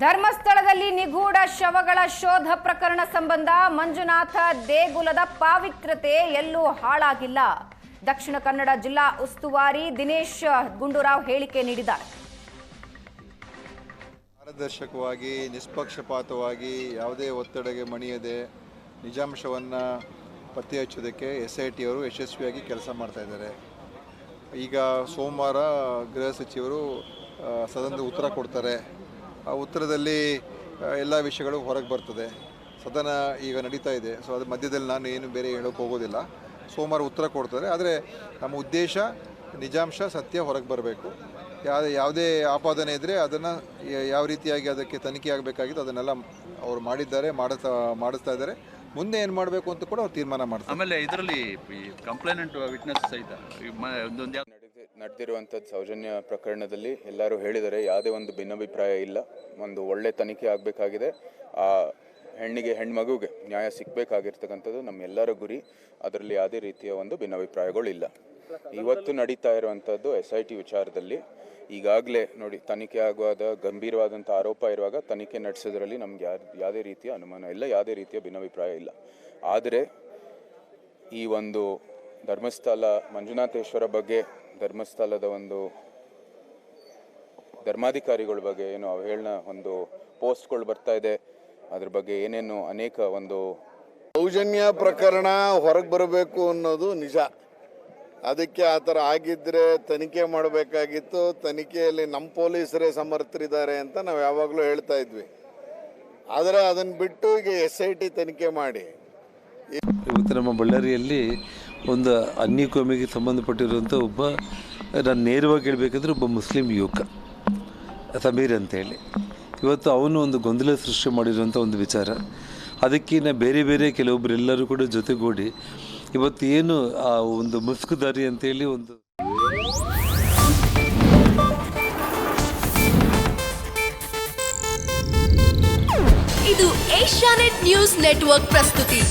ಧರ್ಮಸ್ಥಳದಲ್ಲಿ ನಿಗೂಢ ಶವಗಳ ಶೋಧ ಪ್ರಕರಣ ಸಂಬಂಧ ಮಂಜುನಾಥ ದೇಗುಲದ ಪಾವಿತ್ರ್ಯತೆ ಎಲ್ಲೂ ಹಾಳಾಗಿಲ್ಲ. ದಕ್ಷಿಣ ಕನ್ನಡ ಜಿಲ್ಲಾ ಉಸ್ತುವಾರಿ ದಿನೇಶ್ ಗುಂಡೂರಾವ್ ಹೇಳಿಕೆ ನೀಡಿದ್ದಾರೆ. ಪಾರದರ್ಶಕವಾಗಿ ನಿಷ್ಪಕ್ಷಪಾತವಾಗಿ ಯಾವುದೇ ಒತ್ತಡಕ್ಕೆ ಮಣಿಯದೆ ನಿಜಾಂಶವನ್ನು ಪತ್ತೆ ಹಚ್ಚೋದಕ್ಕೆ SIT ಅವರು ಯಶಸ್ವಿಯಾಗಿ ಕೆಲಸ ಮಾಡ್ತಾ ಇದ್ದಾರೆ. ಈಗ ಸೋಮವಾರ ಗೃಹ ಸಚಿವರು ಸದನದ ಉತ್ತರ ಕೊಡ್ತಾರೆ. ಆ ಉತ್ತರದಲ್ಲಿ ಎಲ್ಲ ವಿಷಯಗಳು ಹೊರಗೆ ಬರ್ತದೆ. ಸದನ ಈಗ ನಡೀತಾ ಇದೆ. ಸೊ ಅದ್ರ ಮಧ್ಯದಲ್ಲಿ ನಾನು ಏನು ಬೇರೆ ಹೇಳೋಕ್ಕೆ ಹೋಗೋದಿಲ್ಲ. ಸೋಮವಾರ ಉತ್ತರ ಕೊಡ್ತಾರೆ. ಆದರೆ ನಮ್ಮ ಉದ್ದೇಶ ನಿಜಾಂಶ ಸತ್ಯ ಹೊರಗೆ ಬರಬೇಕು. ಯಾವುದೇ ಆಪಾದನೆ ಇದ್ದರೆ ಅದನ್ನು ಯಾವ ರೀತಿಯಾಗಿ ಅದಕ್ಕೆ ತನಿಖೆ ಆಗಬೇಕಾಗಿತ್ತು ಅದನ್ನೆಲ್ಲ ಅವರು ಮಾಡಿದ್ದಾರೆ, ಮಾಡಿಸ್ತಾ ಇದ್ದಾರೆ. ಮುಂದೆ ಏನು ಮಾಡಬೇಕು ಅಂತ ಕೂಡ ಅವ್ರು ತೀರ್ಮಾನ ಮಾಡ್ತಾರೆ. ಆಮೇಲೆ ಇದರಲ್ಲಿ ಕಂಪ್ಲೇನೆಂಟ್ ವಿಟ್ನೆಸ್ ಸಹಿತ ನಡೆದಿರುವಂಥದ್ದು ಸೌಜನ್ಯ ಪ್ರಕರಣದಲ್ಲಿ ಎಲ್ಲರೂ ಹೇಳಿದರೆ ಯಾವುದೇ ಒಂದು ಭಿನ್ನಾಭಿಪ್ರಾಯ ಇಲ್ಲ. ಒಂದು ಒಳ್ಳೆ ತನಿಖೆ ಆಗಬೇಕಾಗಿದೆ. ಆ ಹೆಣ್ಮಗುಗೆ ನ್ಯಾಯ ಸಿಗಬೇಕಾಗಿರ್ತಕ್ಕಂಥದ್ದು ನಮ್ಮೆಲ್ಲರ ಗುರಿ. ಅದರಲ್ಲಿ ಯಾವುದೇ ರೀತಿಯ ಒಂದು ಭಿನ್ನಾಭಿಪ್ರಾಯಗಳಿಲ್ಲ. ಇವತ್ತು ನಡೀತಾ ಇರುವಂಥದ್ದು SIT ವಿಚಾರದಲ್ಲಿ ಈಗಾಗಲೇ ನೋಡಿ, ತನಿಖೆ ಆಗುವಾಗ ಗಂಭೀರವಾದಂಥ ಆರೋಪ ಇರುವಾಗ ತನಿಖೆ ನಡೆಸೋದ್ರಲ್ಲಿ ನಮ್ಗೆ ಯಾವುದೇ ರೀತಿಯ ಅನುಮಾನ ಇಲ್ಲ, ಯಾವುದೇ ರೀತಿಯ ಭಿನ್ನಾಭಿಪ್ರಾಯ ಇಲ್ಲ. ಆದರೆ ಈ ಒಂದು ಧರ್ಮಸ್ಥಳ ಮಂಜುನಾಥೇಶ್ವರ ಬಗ್ಗೆ, ಧರ್ಮಸ್ಥಳದ ಒಂದು ಧರ್ಮಾಧಿಕಾರಿಗಳ ಬಗ್ಗೆ ಏನು ಅವಹೇಳನ ಒಂದು ಪೋಸ್ಟ್ಗಳು ಬರ್ತಾ ಇದೆ, ಅದ್ರ ಬಗ್ಗೆ ಏನೇನು ಅನೇಕ ಒಂದು ಸೌಜನ್ಯ ಪ್ರಕರಣ ಹೊರಗೆ ಬರಬೇಕು ಅನ್ನೋದು ನಿಜ. ಅದಕ್ಕೆ ಆ ಥರ ಆಗಿದ್ದರೆ ತನಿಖೆ ಮಾಡಬೇಕಾಗಿತ್ತು. ತನಿಖೆಯಲ್ಲಿ ನಮ್ಮ ಪೊಲೀಸರೇ ಸಮರ್ಥರಿದ್ದಾರೆ ಅಂತ ನಾವು ಯಾವಾಗಲೂ ಹೇಳ್ತಾ ಇದ್ವಿ. ಆದರೆ ಅದನ್ನು ಬಿಟ್ಟು ಈಗ SIT ತನಿಖೆ ಮಾಡಿ. ಇವತ್ತು ನಮ್ಮ ಬಳ್ಳಾರಿಯಲ್ಲಿ ಒಂದು ಅನ್ಯ ಕೋಮಿಗೆ ಸಂಬಂಧಪಟ್ಟಿರುವಂಥ ಒಬ್ಬ, ನಾನು ನೇರವಾಗಿ ಹೇಳಬೇಕಂದ್ರೆ ಒಬ್ಬ ಮುಸ್ಲಿಂ ಯುವಕ ಸಮೀರ್ ಅಂತೇಳಿ, ಇವತ್ತು ಅವನು ಒಂದು ಗೊಂದಲ ಸೃಷ್ಟಿ ಮಾಡಿರುವಂಥ ಒಂದು ವಿಚಾರ. ಅದಕ್ಕಿಂತ ಬೇರೆ ಬೇರೆ ಕೆಲವೊಬ್ಬರೆಲ್ಲರೂ ಕೂಡ ಜೊತೆಗೂಡಿ ಇವತ್ತು ಏನು ಆ ಒಂದು ಮುಸ್ಕುದಾರಿ ಅಂತೇಳಿ ಒಂದು ಇದು ಏಷ್ಯಾನೆಟ್ ನ್ಯೂಸ್ ನೆಟ್ವರ್ಕ್ ಪ್ರಸ್ತುತಿ.